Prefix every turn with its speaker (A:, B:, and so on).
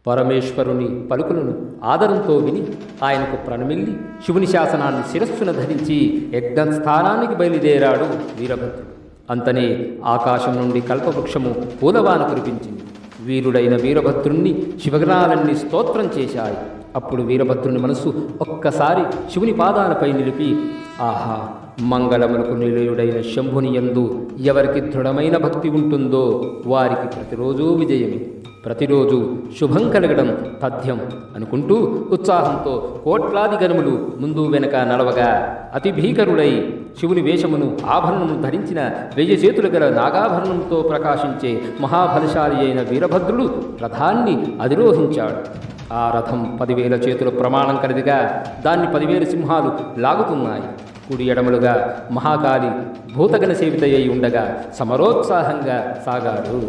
A: పరమేశ్వరుని పలుకులను ఆదరంతో విని ఆయనకు ప్రణమిల్లి శివుని శాసనాన్ని శిరస్సున ధరించి యజ్ఞస్థానానికి బయలుదేరాడు వీరభద్రుడు. అంతనే ఆకాశం నుండి కల్పవృక్షము పూలవాన కురిపించింది. వీరుడైన వీరభద్రుణ్ణి శివగణాలన్నీ స్తోత్రం చేశాయి. అప్పుడు వీరభద్రుని మనస్సు ఒక్కసారి శివుని పాదాలపై నిలిపి, ఆహా, మంగళములకు నిలయుడైన శంభుని యందు ఎవరికి దృఢమైన భక్తి ఉంటుందో వారికి ప్రతిరోజూ విజయమే, ప్రతిరోజు శుభం కలగడం తథ్యం అనుకుంటూ ఉత్సాహంతో కోట్లాది గణములు ముందు వెనక నడవగా అతి భీకరుడై శివుని వేషమును ఆభరణమును ధరించిన 1000 చేతులు గల నాగాభరణంతో ప్రకాశించే మహాబలశాలి అయిన వీరభద్రుడు రథాన్ని అధిరోహించాడు. ఆ రథం 10,000 చేతుల ప్రమాణం కలదిగా దాన్ని 10,000 సింహాలు లాగుతున్నాయి. కుడి ఎడమలుగా మహాకాళి భూతగణ సేవిత అయి ఉండగా సమరోత్సాహంగా సాగాడు.